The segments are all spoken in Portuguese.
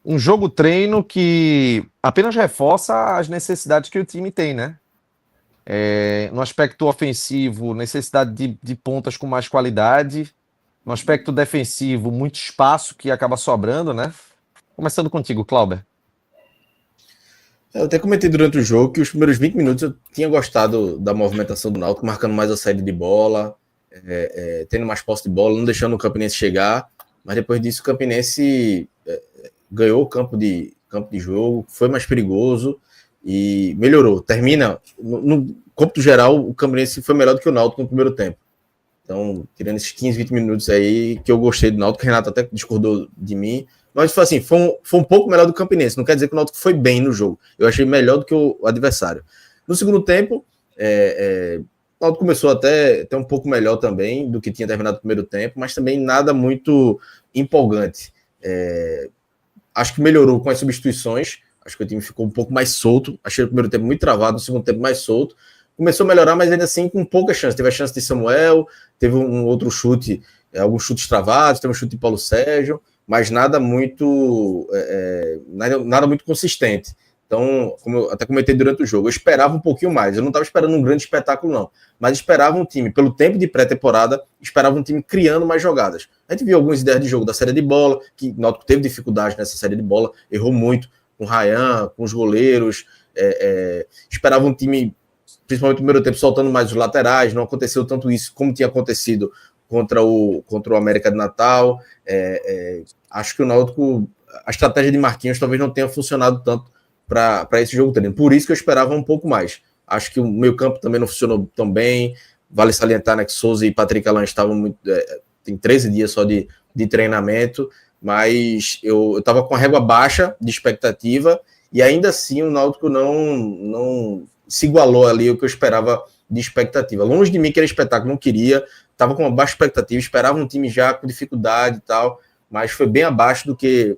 um jogo treino que apenas reforça as necessidades que o time tem, né? No aspecto ofensivo, necessidade de pontas com mais qualidade. No aspecto defensivo, muito espaço que acaba sobrando, né? Começando contigo, Clauber. Eu até comentei durante o jogo que os primeiros 20 minutos eu tinha gostado da movimentação do Náutico, marcando mais a saída de bola, tendo mais posse de bola, não deixando o Campinense chegar. Mas depois disso o Campinense ganhou o campo de jogo, foi mais perigoso e melhorou. Termina, no cômputo geral, o Campinense foi melhor do que o Náutico no primeiro tempo. Então, tirando esses 15, 20 minutos aí, que eu gostei do Náutico, o Renato até discordou de mim, mas foi assim, foi um pouco melhor do Campinense. Não quer dizer que o Náutico foi bem no jogo. Eu achei melhor do que o adversário. No segundo tempo, o Náutico começou até um pouco melhor também do que tinha terminado o primeiro tempo, mas também nada muito empolgante. Acho que melhorou com as substituições. Acho que o time ficou um pouco mais solto. Achei o primeiro tempo muito travado, no segundo tempo mais solto. Começou a melhorar, mas ainda assim com pouca chance. Teve a chance de Samuel, teve um outro chute, alguns chutes travados, teve um chute de Paulo Sérgio, mas nada muito nada muito consistente. Então, como eu até comentei durante o jogo, eu esperava um pouquinho mais. Eu não estava esperando um grande espetáculo, não. Mas esperava um time, pelo tempo de pré-temporada, esperava um time criando mais jogadas. A gente viu algumas ideias de jogo da série de bola, que o Náutico teve dificuldade nessa série de bola, errou muito com o Ryan, com os goleiros. Esperava um time, principalmente no primeiro tempo, soltando mais os laterais. Não aconteceu tanto isso como tinha acontecido contra o América de Natal. Acho que o Náutico, a estratégia de Marquinhos talvez não tenha funcionado tanto para esse jogo treino. Por isso que eu esperava um pouco mais. Acho que o meio campo também não funcionou tão bem. Vale salientar, né, que Souza e Patrick Alain estavam muito... tem 13 dias só de treinamento, mas eu estava com a régua baixa de expectativa e ainda assim o Náutico não se igualou ali o que eu esperava de expectativa. Longe de mim que era espetáculo, não queria, estava com uma baixa expectativa, esperava um time já com dificuldade e tal, mas foi bem abaixo do que...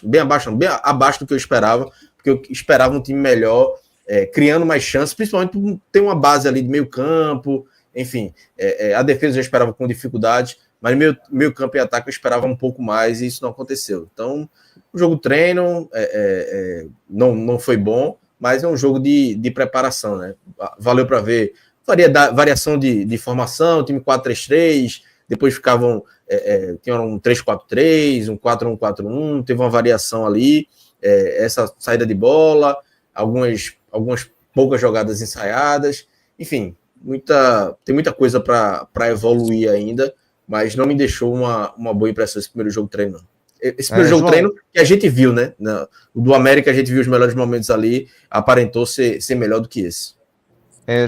bem abaixo do que eu esperava, porque eu esperava um time melhor, criando mais chances, principalmente por ter uma base ali de meio campo, enfim, a defesa eu já esperava com dificuldade, mas meio campo e ataque eu esperava um pouco mais e isso não aconteceu. Então, o jogo treino não foi bom, mas é um jogo de preparação, né? Valeu para ver variação de formação, time 4-3-3, depois ficavam, tinha um 3-4-3, um 4-1-4-1, teve uma variação ali, essa saída de bola, algumas poucas jogadas ensaiadas, enfim, tem muita coisa para evoluir ainda, mas não me deixou uma boa impressão esse primeiro jogo treino. Esse primeiro jogo treino que a gente viu, né? O do América a gente viu os melhores momentos ali, aparentou ser melhor do que esse.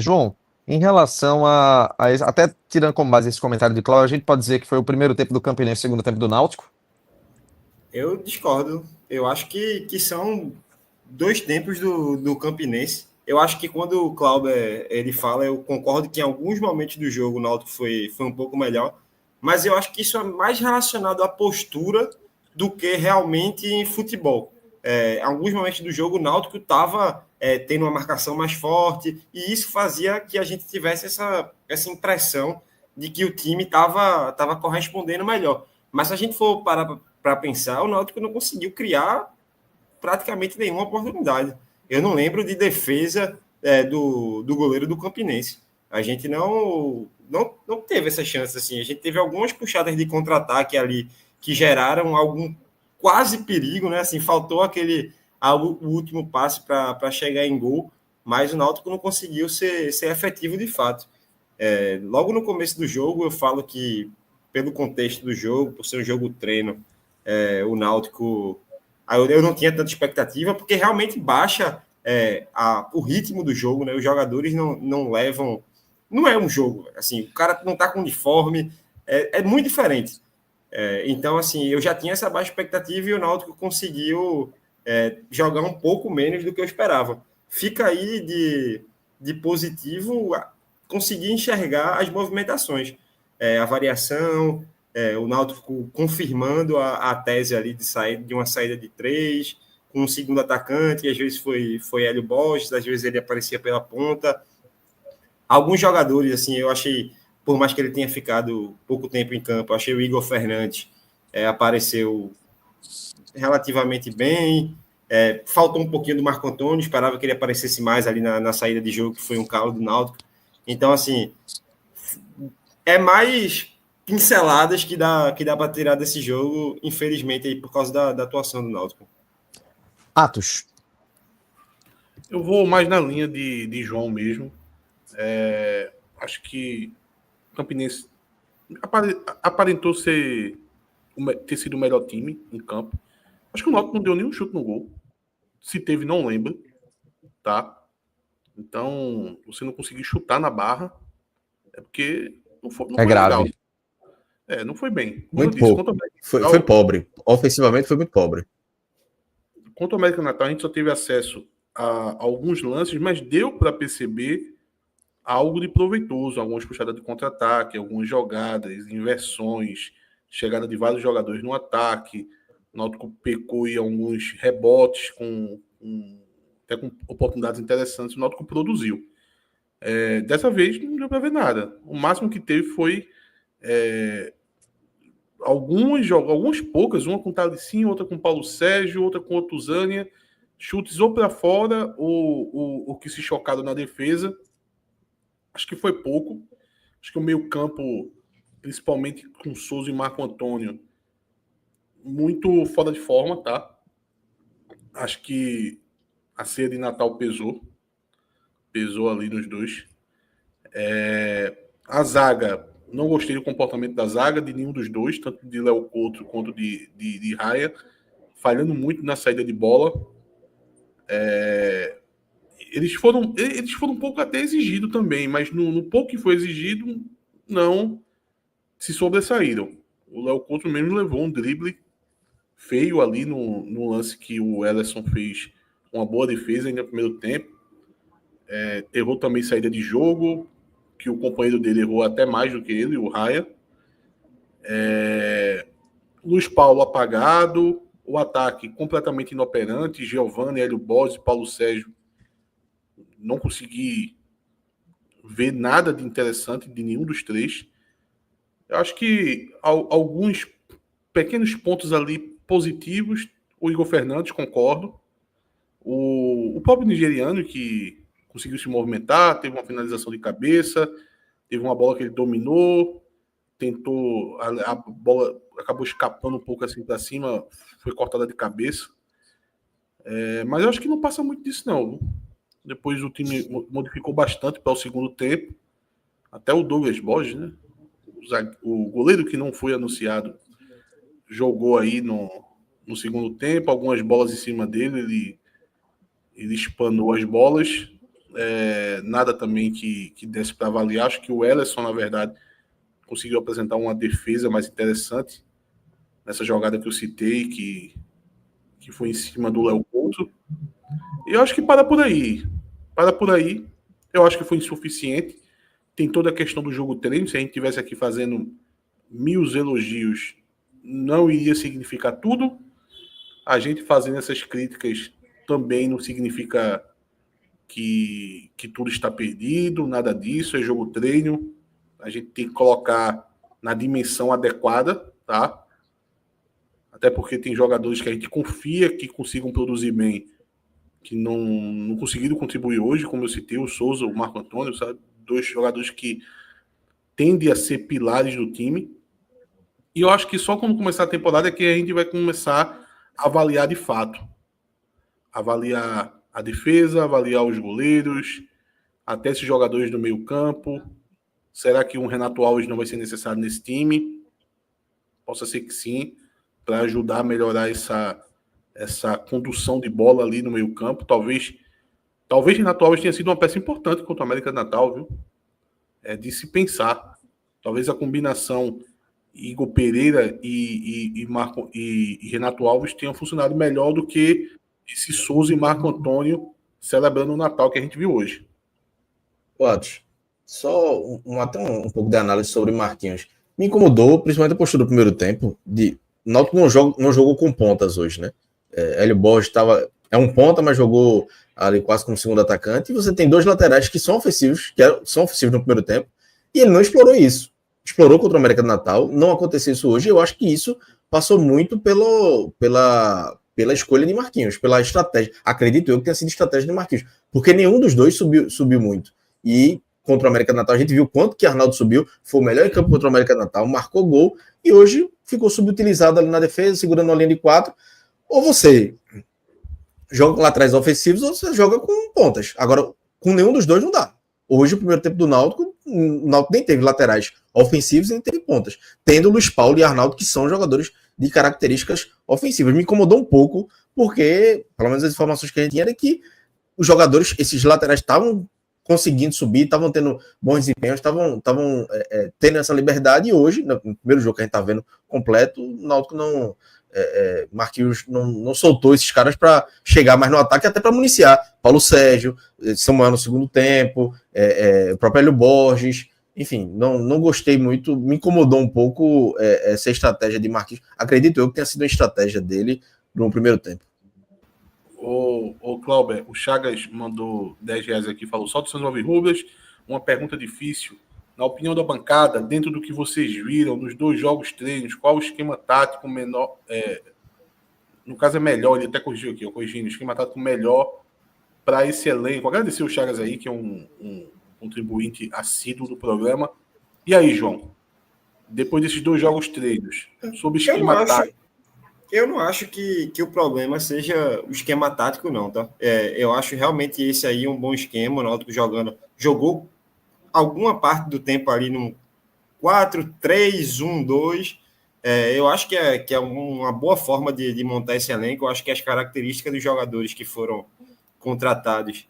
João, em relação até tirando como base esse comentário de Cláudio, a gente pode dizer que foi o primeiro tempo do Campinense e o segundo tempo do Náutico? Eu discordo. Eu acho que são dois tempos do Campinense. Eu acho que quando o Clauber ele fala, eu concordo que em alguns momentos do jogo o Náutico foi um pouco melhor, mas eu acho que isso é mais relacionado à postura do que realmente em futebol. Em alguns momentos do jogo o Náutico estava tendo uma marcação mais forte e isso fazia que a gente tivesse essa impressão de que o time estava correspondendo melhor. Mas se a gente for parar para pensar, o Náutico não conseguiu criar praticamente nenhuma oportunidade. Eu não lembro de defesa do goleiro do Campinense. A gente não teve essa chance assim. A gente teve algumas puxadas de contra-ataque ali que geraram algum quase perigo, né? Assim, faltou o último passe para chegar em gol, mas o Náutico não conseguiu ser efetivo de fato. Logo no começo do jogo, eu falo que, pelo contexto do jogo, por ser um jogo treino, o Náutico... Eu não tinha tanta expectativa, porque realmente baixa o ritmo do jogo, né? Os jogadores não levam... Não é um jogo, assim, o cara não está com uniforme, é muito diferente. Então, assim, eu já tinha essa baixa expectativa e o Náutico conseguiu jogar um pouco menos do que eu esperava. Fica aí de positivo conseguir enxergar as movimentações, a variação, o Náutico confirmando a tese ali de uma saída de 3, com um segundo atacante, e às vezes foi Hélio Borges, às vezes ele aparecia pela ponta. Alguns jogadores, assim, eu achei, por mais que ele tenha ficado pouco tempo em campo, eu achei o Igor Fernandes apareceu relativamente bem. Faltou um pouquinho do Marco Antônio, esperava que ele aparecesse mais ali na saída de jogo, que foi um calo do Náutico. Então, assim, é mais pinceladas que dá para tirar desse jogo, infelizmente, aí, por causa da atuação do Náutico. Atos. Eu vou mais na linha de João mesmo. Acho que o Campinense aparentou ter sido o melhor time em campo. Acho que o Náutico não deu nenhum chute no gol. Se teve, não lembro. Tá? Então, você não conseguir chutar na barra é porque não foi grave. Legal. Não foi bem. Muito pouco. Foi pobre. Ofensivamente foi muito pobre. Contra o América Natal, a gente só teve acesso a alguns lances, mas deu para perceber algo de proveitoso, algumas puxadas de contra-ataque, algumas jogadas, inversões, chegada de vários jogadores no ataque. O Náutico pecou em alguns rebotes até com oportunidades interessantes. O Náutico produziu. Dessa vez não deu para ver nada. O máximo que teve foi algumas poucas, uma com o Talicinho, outra com o Paulo Sérgio, outra com o Otuzânia, chutes ou para fora ou que se chocaram na defesa. Acho que foi pouco. Acho que o meio campo, principalmente com Souza e Marco Antônio, muito fora de forma, tá? Acho que a ceia de Natal pesou ali nos dois. A zaga, não gostei do comportamento da zaga, de nenhum dos dois, tanto de Léo Couto quanto de Raia, falhando muito na saída de bola. Eles foram um pouco até exigidos também, mas no pouco que foi exigido, não se sobressaíram. O Léo Couto mesmo levou um drible feio ali no lance que o Ellerson fez uma boa defesa ainda no primeiro tempo. Errou também saída de jogo, que o companheiro dele errou até mais do que ele, o Raia. Luiz Paulo apagado, o ataque completamente inoperante, Giovani, Hélio Bossi, Paulo Sérgio, não consegui ver nada de interessante de nenhum dos três. Eu acho que alguns pequenos pontos ali positivos, o Igor Fernandes, concordo. O próprio nigeriano, que conseguiu se movimentar, teve uma finalização de cabeça, teve uma bola que ele dominou, tentou, a bola acabou escapando um pouco assim para cima, foi cortada de cabeça. Mas eu acho que não passa muito disso, não. Depois o time modificou bastante para o segundo tempo. Até o Douglas Borges, né? O goleiro que não foi anunciado jogou aí no segundo tempo, algumas bolas em cima dele, ele espanou as bolas. Nada também que desse para avaliar. Acho que o Ellerson, na verdade, conseguiu apresentar uma defesa mais interessante nessa jogada que eu citei, que foi em cima do Léo Couto. E eu acho que para por aí. Eu acho que foi insuficiente. Tem toda a questão do jogo treino. Se a gente estivesse aqui fazendo 1000 elogios, não iria significar tudo. A gente fazendo essas críticas também não significa que tudo está perdido, nada disso, é jogo treino. A gente tem que colocar na dimensão adequada, tá? Até porque tem jogadores que a gente confia que consigam produzir bem, que não conseguiram contribuir hoje, como eu citei, o Souza, o Marco Antônio, sabe? 2 jogadores que tendem a ser pilares do time. E eu acho que só quando começar a temporada é que a gente vai começar a avaliar de fato. Avaliar a defesa, avaliar os goleiros, até esses jogadores do meio campo. Será que um Renato Alves não vai ser necessário nesse time? Possa ser que sim, para ajudar a melhorar essa condução de bola ali no meio campo. Talvez Renato Alves tenha sido uma peça importante contra o América de Natal, viu? É de se pensar. Talvez a combinação Igor Pereira e Renato Alves tenham funcionado melhor do que esse Souza e Marco Antônio celebrando o Natal que a gente viu hoje. Atos, só até um pouco de análise sobre Marquinhos. Me incomodou, principalmente a postura do primeiro tempo. O Náutico não jogou com pontas hoje, né? Hélio Borges é um ponta, mas jogou ali quase como segundo atacante. E você tem 2 laterais que são ofensivos, no primeiro tempo, e ele não explorou isso. Explorou contra o América do Natal, não aconteceu isso hoje. Eu acho que isso passou muito pela escolha de Marquinhos, pela estratégia. Acredito eu que tenha sido estratégia de Marquinhos, porque nenhum dos dois subiu muito. E contra o América do Natal, a gente viu quanto que Arnaldo subiu, foi o melhor em campo contra o América do Natal, marcou gol, e hoje ficou subutilizado ali na defesa, segurando a linha de 4. Ou você joga com laterais ofensivos, ou você joga com pontas. Agora, com nenhum dos dois não dá. Hoje, o primeiro tempo do Náutico, o Náutico nem teve laterais ofensivos e nem teve pontas. Tendo Luiz Paulo e Arnaldo, que são jogadores de características ofensivas. Me incomodou um pouco, porque, pelo menos as informações que a gente tinha, era que os jogadores, esses laterais, estavam conseguindo subir, estavam tendo bons desempenhos, estavam tendo essa liberdade, e hoje, no primeiro jogo que a gente está vendo completo, o Náutico não... Marquinhos não soltou esses caras para chegar mais no ataque, até para municiar Paulo Sérgio, Samuel no segundo tempo, o próprio Hélio Borges, enfim, não gostei muito, me incomodou um pouco essa estratégia de Marquinhos. Acredito eu que tenha sido uma estratégia dele no primeiro tempo. O Clauber, o Chagas mandou R$10 aqui, falou só dos seus 9 rublos. Uma pergunta difícil. Na opinião da bancada, dentro do que vocês viram nos 2 jogos treinos, qual o esquema tático menor? No caso é melhor, ele até corrigiu aqui, eu corrigi, o esquema tático melhor para esse elenco. Agradecer o Chagas aí, que é um contribuinte assíduo do programa. E aí, João? Depois desses 2 jogos treinos, sobre esquema tático. Eu não acho que o problema seja o esquema tático, não, tá? Eu acho realmente esse aí um bom esquema. O Náutico jogou alguma parte do tempo ali no 4-3-1-2. Eu acho que é uma boa forma de montar esse elenco. Eu acho que as características dos jogadores que foram contratados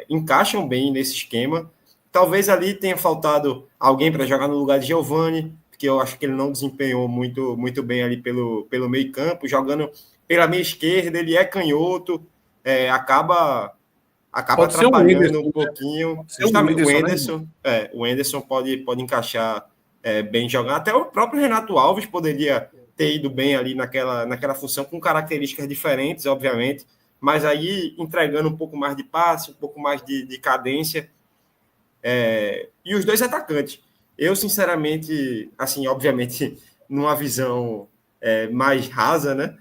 encaixam bem nesse esquema. Talvez ali tenha faltado alguém para jogar no lugar de Giovani, porque eu acho que ele não desempenhou muito bem ali pelo meio campo. Jogando pela meia esquerda, ele é canhoto, acaba atrapalhando um pouquinho. Justamente o Enderson pode encaixar bem jogando. Até o próprio Renato Alves poderia ter ido bem ali naquela função, com características diferentes, obviamente, mas aí entregando um pouco mais de passe, um pouco mais de cadência. E os 2 atacantes. Eu, sinceramente, assim, obviamente, numa visão mais rasa, né?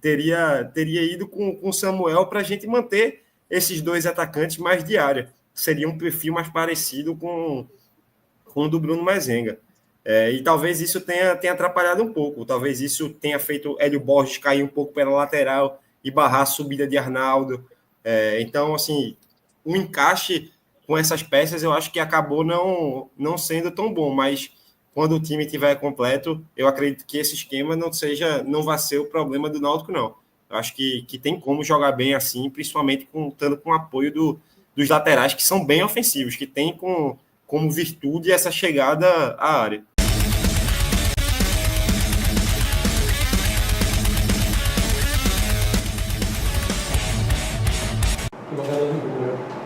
teria ido com o Samuel para a gente manter esses 2 atacantes mais de área. Seria um perfil mais parecido com o do Bruno Mezenga. E talvez isso tenha atrapalhado um pouco. Talvez isso tenha feito Hélio Borges cair um pouco pela lateral e barrar a subida de Arnaldo. Então, assim, o encaixe com essas peças eu acho que acabou não sendo tão bom, mas quando o time estiver completo, eu acredito que esse esquema não vai ser o problema do Náutico, não. Eu acho que tem como jogar bem assim, principalmente contando com o apoio dos laterais, que são bem ofensivos, que tem como virtude essa chegada à área.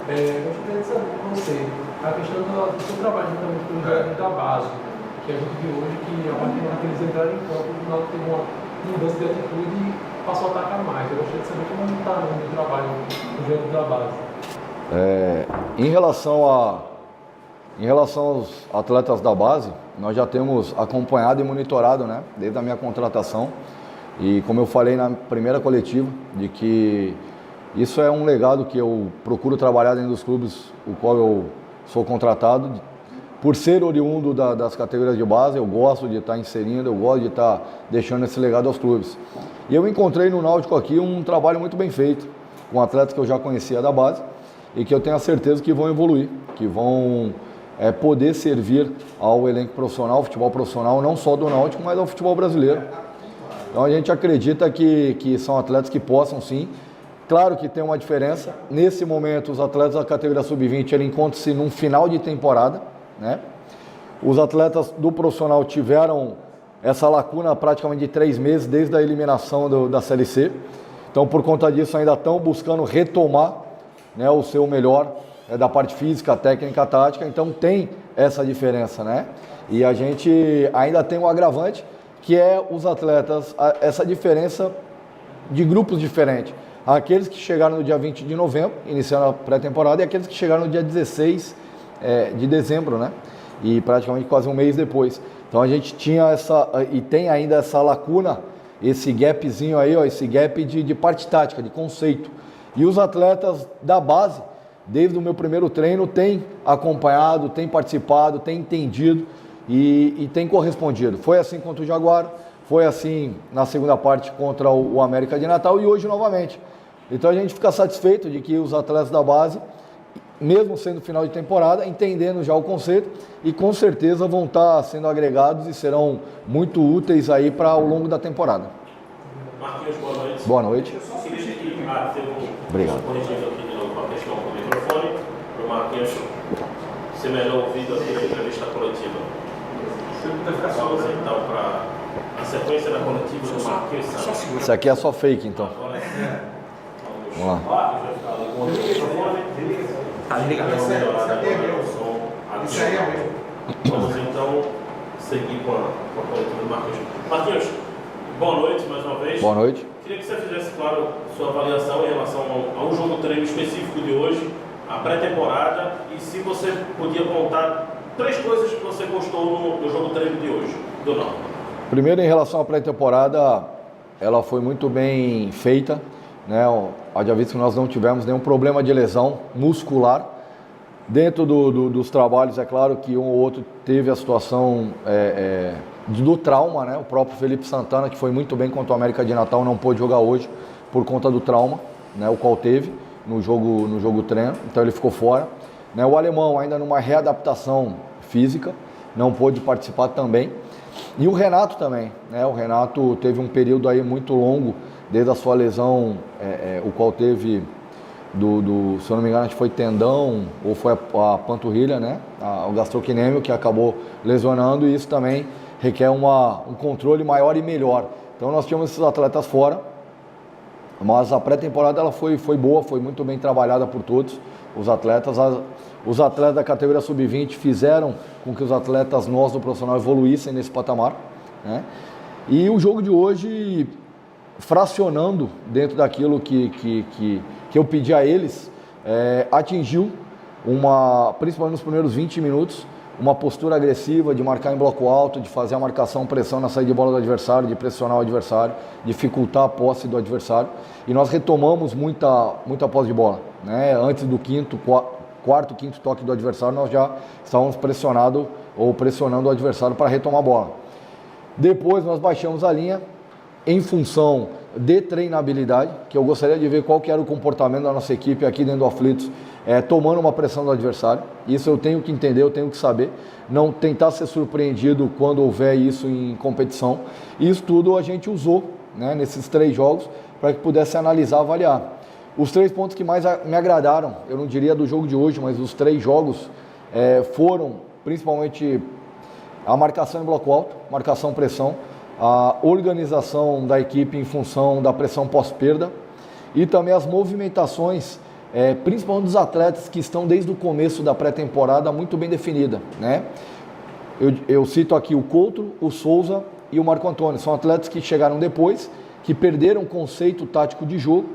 Eu gostaria de saber com você a questão do seu trabalho também com o jogador da base, que a gente viu hoje que a partir do momento que eles entraram em campo, o Náutico teve uma mudança de atitude e passou a atacar mais. Eu gostaria de saber como está o trabalho do jogador da base. Em relação aos atletas da base, nós já temos acompanhado e monitorado, né, desde a minha contratação. E como eu falei na primeira coletiva, de que isso é um legado que eu procuro trabalhar dentro dos clubes o qual eu sou contratado. Por ser oriundo das categorias de base, eu gosto de estar inserindo, eu gosto de estar deixando esse legado aos clubes. E eu encontrei no Náutico aqui um trabalho muito bem feito, com atletas que eu já conhecia da base e que eu tenho a certeza que vão evoluir, que vão poder servir ao elenco profissional, ao futebol profissional, não só do Náutico, mas ao futebol brasileiro. Então a gente acredita que são atletas que possam sim. Claro que tem uma diferença. Nesse momento, os atletas da categoria sub-20 encontram-se num final de temporada, né? Os atletas do profissional tiveram essa lacuna praticamente de 3 meses desde a eliminação da Série C. Então, por conta disso, ainda estão buscando retomar, né, o seu melhor da parte física, técnica, tática. Então, tem essa diferença, né? E a gente ainda tem um agravante, que é os atletas, essa diferença de grupos diferentes. Aqueles que chegaram no dia 20 de novembro, iniciando a pré-temporada, e aqueles que chegaram no dia 16 de dezembro, né? E praticamente quase um mês depois. Então a gente tinha e tem ainda essa lacuna, esse gapzinho aí, ó, esse gap de parte tática, de conceito. E os atletas da base, desde o meu primeiro treino, têm acompanhado, têm participado, têm entendido e têm correspondido. Foi assim contra o Jaguar, foi assim na segunda parte contra o América de Natal e hoje novamente. Então a gente fica satisfeito de que os atletas da base, mesmo sendo final de temporada, entendendo já o conceito e com certeza vão estar sendo agregados e serão muito úteis aí para ao longo da temporada. Marquinhos, boa noite. Boa noite. Eu só queria que teve Obrigado. corrigindo aqui de novo com a questão do microfone, para o Marquinhos ser melhor ouvido aqui na entrevista coletiva. Vamos então para a sequência da coletiva do Marquinhos Santos. Isso aqui é só fake, então. Vamos lá. Vamos então seguir com a coletiva do Marquinhos. Marquinhos, boa noite mais uma vez. Boa noite. Queria que você fizesse, claro, sua avaliação em relação ao jogo treino específico de hoje, a pré-temporada, e se você podia contar 3 coisas que você gostou no jogo treino de hoje, do Náutico. Primeiro, em relação à pré-temporada, ela foi muito bem feita, né? Haja visto que nós não tivemos nenhum problema de lesão muscular. Dentro dos trabalhos, é claro que um ou outro teve a situação do trauma, né? O próprio Felipe Santana, que foi muito bem contra o América de Natal, não pôde jogar hoje por conta do trauma, né? O qual teve no jogo treino, então ele ficou fora. Né? O alemão ainda numa readaptação física, não pôde participar também. E o Renato também, né? O Renato teve um período aí muito longo, desde a sua lesão, o qual teve se eu não me engano, acho que foi tendão ou foi a panturrilha, né? O gastrocnêmio que acabou lesionando, e isso também requer um controle maior e melhor. Então nós tínhamos esses atletas fora, mas a pré-temporada ela foi boa, foi muito bem trabalhada por todos os atletas. Os atletas da categoria sub-20 fizeram com que os atletas nossos do profissional evoluíssem nesse patamar, né? E o jogo de hoje, fracionando dentro daquilo que eu pedi a eles, atingiu, principalmente nos primeiros 20 minutos, uma postura agressiva de marcar em bloco alto, de fazer a marcação, pressão na saída de bola do adversário, de pressionar o adversário, dificultar a posse do adversário. E nós retomamos muita posse de bola, né? Antes do quarto, quinto toque do adversário, nós já estávamos pressionando o adversário para retomar a bola. Depois nós baixamos a linha em função de treinabilidade, que eu gostaria de ver qual que era o comportamento da nossa equipe aqui dentro do Aflitos, tomando uma pressão do adversário. Isso eu tenho que entender, eu tenho que saber, não tentar ser surpreendido quando houver isso em competição. Isso tudo a gente usou, né, nesses 3 jogos para que pudesse analisar, avaliar. Os 3 pontos que mais me agradaram, eu não diria do jogo de hoje, mas os 3 jogos foram principalmente a marcação em bloco alto, marcação-pressão, a organização da equipe em função da pressão pós-perda e também as movimentações, principalmente dos atletas que estão desde o começo da pré-temporada muito bem definida, né? Eu cito aqui o Couto, o Souza e o Marco Antônio, são atletas que chegaram depois, que perderam o conceito tático de jogo,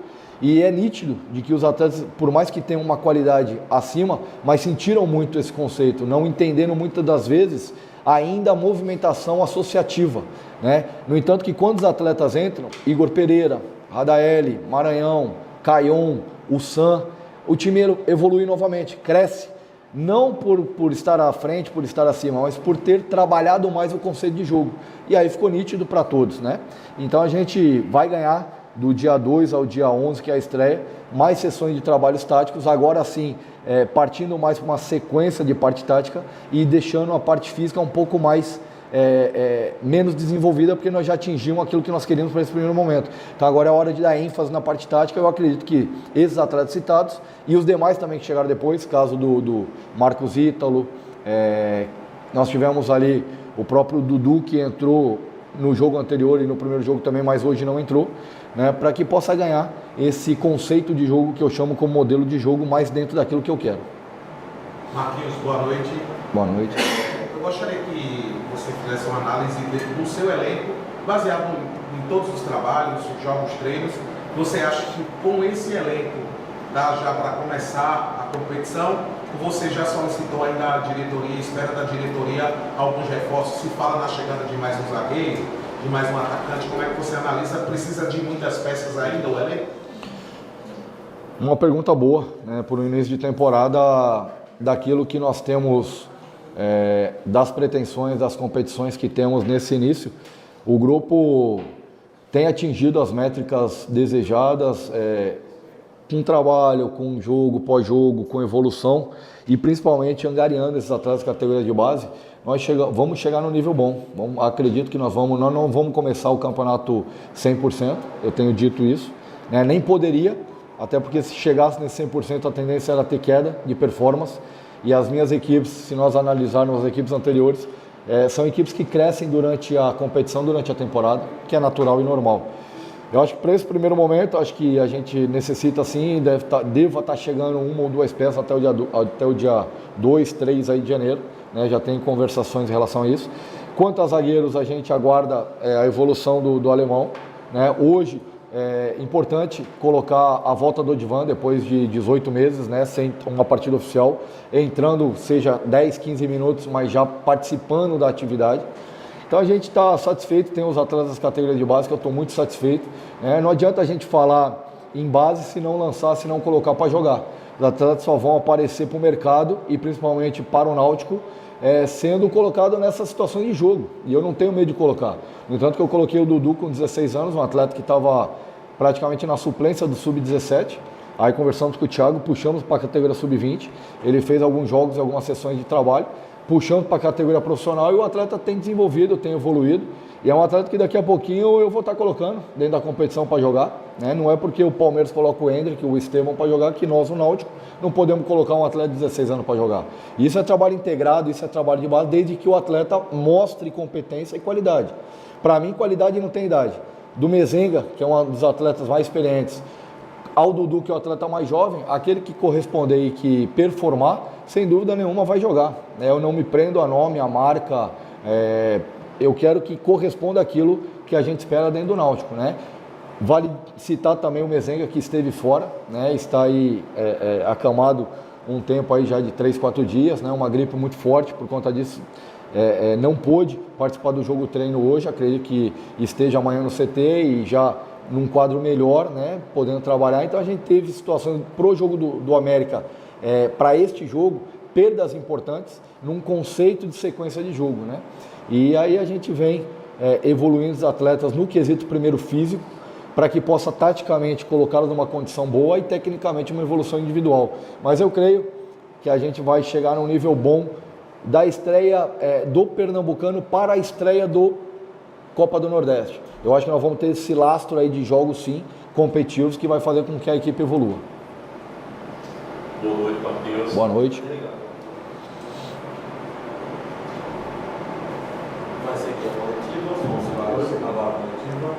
e é nítido de que os atletas, por mais que tenham uma qualidade acima, mas sentiram muito esse conceito, não entendendo muitas das vezes ainda a movimentação associativa, né? No entanto que quando os atletas entram, Igor Pereira, Radaeli, Maranhão, Caion, o Sam, o time evolui novamente, cresce, não por estar à frente, por estar acima, mas por ter trabalhado mais o conceito de jogo. E aí ficou nítido para todos, né? Então a gente vai ganhar do dia 2 ao dia 11, que é a estreia, mais sessões de trabalhos táticos, agora sim, partindo mais para uma sequência de parte tática e deixando a parte física um pouco mais menos desenvolvida, porque nós já atingimos aquilo que nós queríamos para esse primeiro momento. Então agora é hora de dar ênfase na parte tática. Eu acredito que esses atletas citados e os demais também que chegaram depois, caso do Marcos Ítalo, nós tivemos ali o próprio Dudu, que entrou no jogo anterior e no primeiro jogo também, mas hoje não entrou, né, para que possa ganhar esse conceito de jogo que eu chamo como modelo de jogo mais dentro daquilo que eu quero. Marquinhos, boa noite. Boa noite. Eu gostaria que você fizesse uma análise do seu elenco, baseado em todos os trabalhos, jogos, treinos. Você acha que com esse elenco dá já para começar a competição? Ou você já solicitou ainda a diretoria, espera da diretoria alguns reforços? Se fala na chegada de mais um zagueiro, de mais um atacante, como é que você analisa? Precisa de muitas peças ainda, o elenco? Uma pergunta boa, né, por um início de temporada, daquilo que nós temos, das pretensões, das competições que temos nesse início. O grupo tem atingido as métricas desejadas, com trabalho, com jogo, pós-jogo, com evolução e principalmente angariando esses atletas de categoria de base. Nós vamos chegar no nível bom. Acredito que nós não vamos começar o campeonato 100%, eu tenho dito isso, né? Nem poderia, até porque se chegasse nesse 100% a tendência era ter queda de performance. E as minhas equipes, se nós analisarmos as equipes anteriores, são equipes que crescem durante a competição, durante a temporada, que é natural e normal. Eu acho que para esse primeiro momento, acho que a gente necessita sim, deva estar chegando uma ou duas peças até o dia 2, 3 aí de janeiro, né? Já tem conversações em relação a isso. Quanto a zagueiros, a gente aguarda a evolução do alemão, né? Hoje, é importante colocar a volta do Odivan depois de 18 meses, né, sem uma partida oficial, entrando, seja 10, 15 minutos, mas já participando da atividade. Então a gente está satisfeito, tem os atletas das categorias de base que eu estou muito satisfeito. Não adianta a gente falar em base se não lançar, se não colocar para jogar. Os atletas só vão aparecer para o mercado e principalmente para o Náutico, sendo colocado nessa situação de jogo. E eu não tenho medo de colocar. No entanto que eu coloquei o Dudu com 16 anos, um atleta que estava praticamente na suplência do Sub-17. Aí conversamos com o Thiago, puxamos para a categoria Sub-20. Ele fez alguns jogos, algumas sessões de trabalho, puxando para a categoria profissional e o atleta tem desenvolvido, tem evoluído. E é um atleta que daqui a pouquinho eu vou estar colocando dentro da competição para jogar, né? Não é porque o Palmeiras coloca o Hendrick, o Estevão para jogar, que nós, o Náutico, não podemos colocar um atleta de 16 anos para jogar. Isso é trabalho integrado, isso é trabalho de base, desde que o atleta mostre competência e qualidade. Para mim, qualidade não tem idade. Do Mezenga, que é um dos atletas mais experientes, ao Dudu, que é o atleta mais jovem, aquele que corresponder e que performar, sem dúvida nenhuma vai jogar. Eu não me prendo a nome, a marca, eu quero que corresponda àquilo que a gente espera dentro do Náutico, né? Vale citar também o Mezenga, que esteve fora, né? Está aí acamado um tempo aí já de 3, 4 dias, né? Uma gripe muito forte, por conta disso não pôde participar do jogo treino hoje, acredito que esteja amanhã no CT e já num quadro melhor, né? Podendo trabalhar. Então a gente teve situações pro jogo do América, para este jogo, perdas importantes num conceito de sequência de jogo, né? E aí a gente vem evoluindo os atletas no quesito primeiro físico, para que possa taticamente colocá-los numa condição boa e tecnicamente uma evolução individual. Mas eu creio que a gente vai chegar num nível bom da estreia do Pernambucano para a estreia do Copa do Nordeste. Eu acho que nós vamos ter esse lastro aí de jogos, sim, competitivos, que vai fazer com que a equipe evolua. Boa noite, Matheus. Boa noite. Vai ser aqui a coletiva, vamos para a coletiva.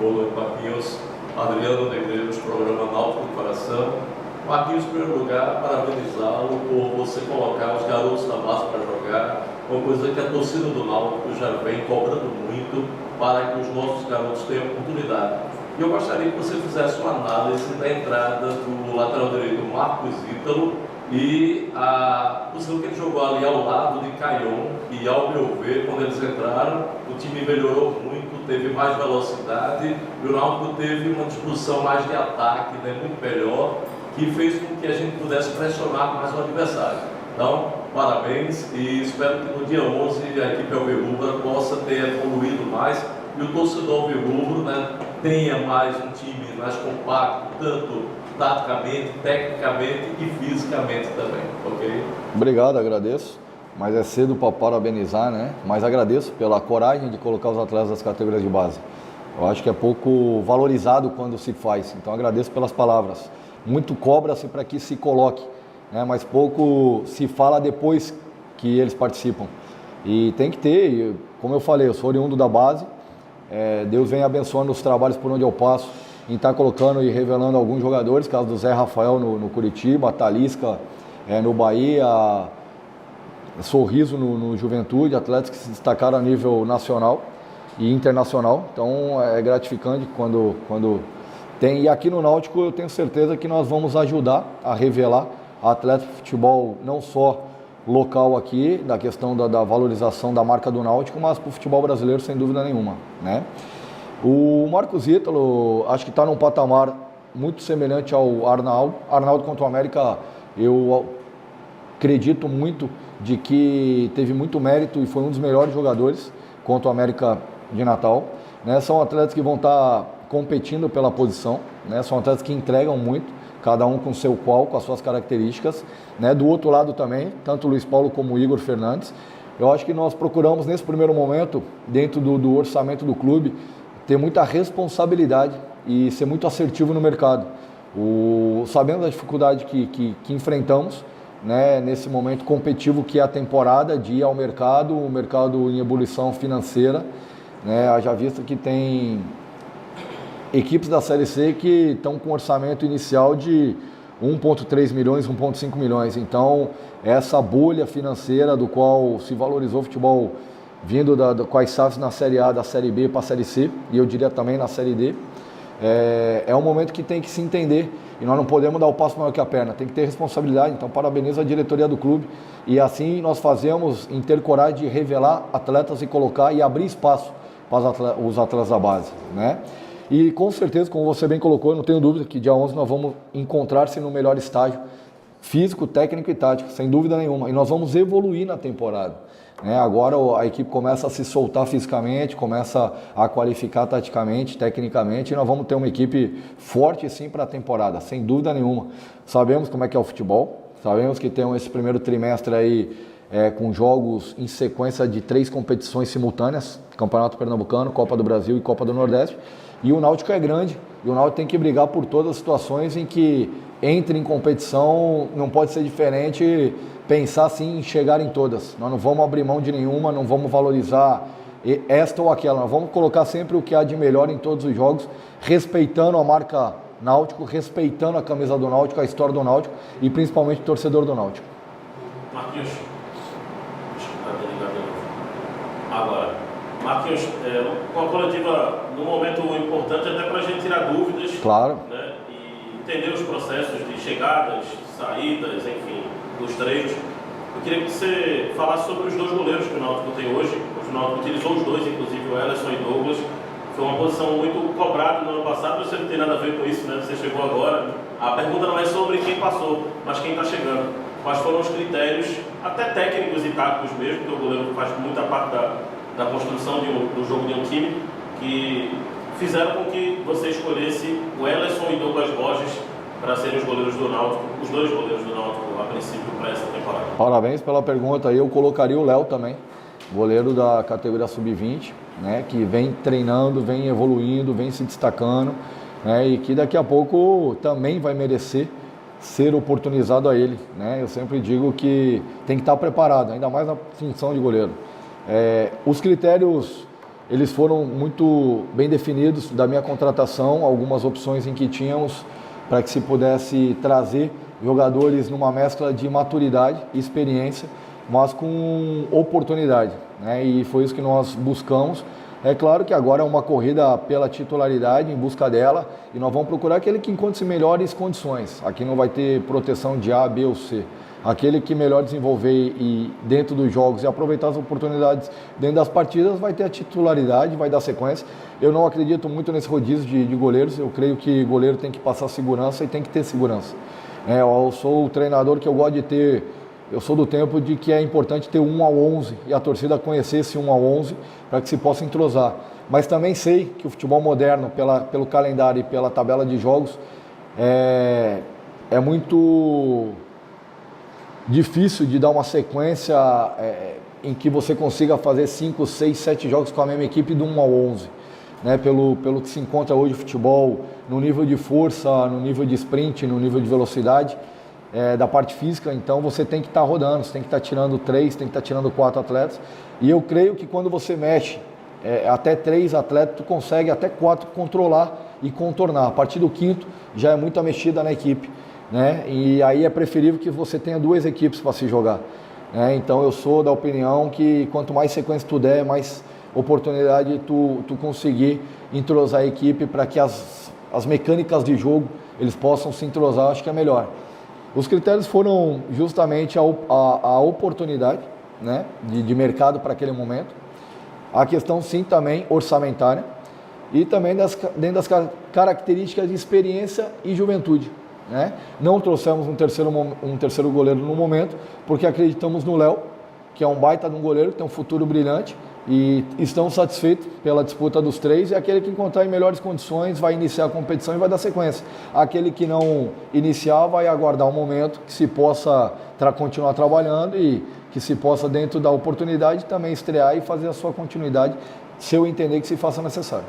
Boa noite, Matheus. Adriano Negreiros, programa Náutico do Coração. Matheus, em primeiro lugar, parabenizá-lo por você colocar os garotos da base para jogar, uma coisa que a torcida do Náutico já vem cobrando muito para que os nossos garotos tenham oportunidade. E eu gostaria que você fizesse uma análise da entrada do lateral direito Marcos Ítalo e a posição que ele jogou ali ao lado de Caion, e ao meu ver, quando eles entraram, o time melhorou muito, teve mais velocidade, e o Náutico teve uma disposição mais de ataque, né, muito melhor, que fez com que a gente pudesse pressionar mais o adversário. Então, parabéns e espero que no dia 11 a equipe alvirrubra possa ter evoluído mais e o torcedor alvirrubro, né, tenha mais um time mais compacto, tanto taticamente, tecnicamente e fisicamente também, ok? Obrigado, agradeço. Mas é cedo para parabenizar, né? Mas agradeço pela coragem de colocar os atletas das categorias de base. Eu acho que é pouco valorizado quando se faz, então agradeço pelas palavras. Muito cobra-se para que se coloque, né? Mas pouco se fala depois que eles participam. E tem que ter, como eu falei, eu sou oriundo da base, Deus vem abençoando os trabalhos por onde eu passo, em estar colocando e revelando alguns jogadores, caso do Zé Rafael no Curitiba, a Talisca no Bahia, Sorriso no Juventude, atletas que se destacaram a nível nacional e internacional. Então é gratificante quando E aqui no Náutico eu tenho certeza que nós vamos ajudar a revelar atletas de futebol não só local aqui, da questão da valorização da marca do Náutico, mas para o futebol brasileiro sem dúvida nenhuma, né? O Marcos Ítalo acho que está num patamar muito semelhante ao Arnaldo. Arnaldo contra o América, eu acredito muito de que teve muito mérito e foi um dos melhores jogadores contra o América de Natal, né? São atletas que vão estar competindo pela posição, né? São atletas que entregam muito, cada um com seu qual, com as suas características, né? Do outro lado também, tanto o Luiz Paulo como o Igor Fernandes. Eu acho que nós procuramos nesse primeiro momento, dentro do orçamento do clube, ter muita responsabilidade e ser muito assertivo no mercado. Sabendo da dificuldade que enfrentamos, né, nesse momento competitivo que é a temporada, de ir ao mercado, o mercado em ebulição financeira, né, haja vista que tem equipes da Série C que estão com orçamento inicial de 1,3 milhões, 1,5 milhões. Então, essa bolha financeira do qual se valorizou o futebol vindo com as SAFs na Série A, da Série B para a Série C, e eu diria também na Série D, é um momento que tem que se entender, e nós não podemos dar o passo maior que a perna, tem que ter responsabilidade. Então parabenizo a diretoria do clube, e assim nós fazemos em ter coragem de revelar atletas e colocar e abrir espaço para os atletas da base, né? E com certeza, como você bem colocou, eu não tenho dúvida que dia 11 nós vamos encontrar-se no melhor estágio físico, técnico e tático, sem dúvida nenhuma, e nós vamos evoluir na temporada. Agora a equipe começa a se soltar fisicamente, começa a qualificar taticamente, tecnicamente, e nós vamos ter uma equipe forte sim para a temporada, sem dúvida nenhuma. Sabemos como é que é o futebol, sabemos que tem esse primeiro trimestre aí com jogos em sequência de 3 competições simultâneas, Campeonato Pernambucano, Copa do Brasil e Copa do Nordeste, e o Náutico é grande, e o Náutico tem que brigar por todas as situações em que entre em competição, não pode ser diferente, pensar assim em chegar em todas. Nós não vamos abrir mão de nenhuma, não vamos valorizar esta ou aquela, nós vamos colocar sempre o que há de melhor em todos os jogos, respeitando a marca Náutico, respeitando a camisa do Náutico, a história do Náutico e principalmente o torcedor do Náutico. Marquinhos, agora, Marquinhos, com a coletiva num momento importante até para a gente tirar dúvidas, claro, né, e entender os processos de chegadas, saídas, enfim, dos treinos. Eu queria que você falasse sobre os 2 goleiros que o Náutico tem hoje. O Náutico utilizou os 2, inclusive o Ellerson e Douglas. Foi uma posição muito cobrada no ano passado, você não tem nada a ver com isso, né? Você chegou agora. A pergunta não é sobre quem passou, mas quem está chegando. Quais foram os critérios, até técnicos e táticos mesmo, porque o goleiro faz muita parte da construção do jogo de um time, que fizeram com que você escolhesse o Ellerson e Douglas Borges para serem os goleiros do Náutico, os 2 goleiros do Náutico a princípio para essa temporada. Parabéns pela pergunta. Eu colocaria o Léo também, goleiro da categoria sub-20, né, que vem treinando, vem evoluindo, vem se destacando, né, e que daqui a pouco também vai merecer ser oportunizado a ele, né? Eu sempre digo que tem que estar preparado, ainda mais na função de goleiro. Os critérios, eles foram muito bem definidos da minha contratação, algumas opções em que tínhamos para que se pudesse trazer jogadores numa mescla de maturidade e experiência, mas com oportunidade, né? E foi isso que nós buscamos. É claro que agora é uma corrida pela titularidade, em busca dela, e nós vamos procurar aquele que encontre melhores condições. Aqui não vai ter proteção de A, B ou C. Aquele que melhor desenvolver e dentro dos jogos e aproveitar as oportunidades dentro das partidas vai ter a titularidade, vai dar sequência. Eu não acredito muito nesse rodízio de goleiros, eu creio que goleiro tem que passar segurança e tem que ter segurança. Eu sou o treinador que eu gosto de ter, eu sou do tempo de que é importante ter 1 ao 11 e a torcida conhecer esse 1 ao 11 para que se possa entrosar. Mas também sei que o futebol moderno, pelo calendário e pela tabela de jogos, é muito difícil de dar uma sequência em que você consiga fazer 5, 6, 7 jogos com a mesma equipe do 1 ao 11. Né? Pelo que se encontra hoje o futebol, no nível de força, no nível de sprint, no nível de velocidade, da parte física, então você tem que estar rodando, você tem que estar tirando 3, tem que estar tirando 4 atletas. E eu creio que quando você mexe até 3 atletas, tu consegue até 4 controlar e contornar. A partir do 5º já é muita mexida na equipe, né? E aí é preferível que você tenha 2 equipes para se jogar. Então eu sou da opinião que quanto mais sequência tu der, mais oportunidade tu conseguir entrosar a equipe para que as as mecânicas de jogo, eles possam se entrosar, acho que é melhor. Os critérios foram justamente a oportunidade, né, de mercado para aquele momento, a questão sim também orçamentária e também dentro das características de experiência e juventude. Né? Não trouxemos um terceiro goleiro no momento, porque acreditamos no Léo, que é um baita de um goleiro, que tem um futuro brilhante, e estamos satisfeitos pela disputa dos 3, e aquele que encontrar em melhores condições vai iniciar a competição e vai dar sequência. Aquele que não iniciar vai aguardar um momento que se possa continuar trabalhando e que se possa, dentro da oportunidade, também estrear e fazer a sua continuidade, se eu entender que se faça necessário.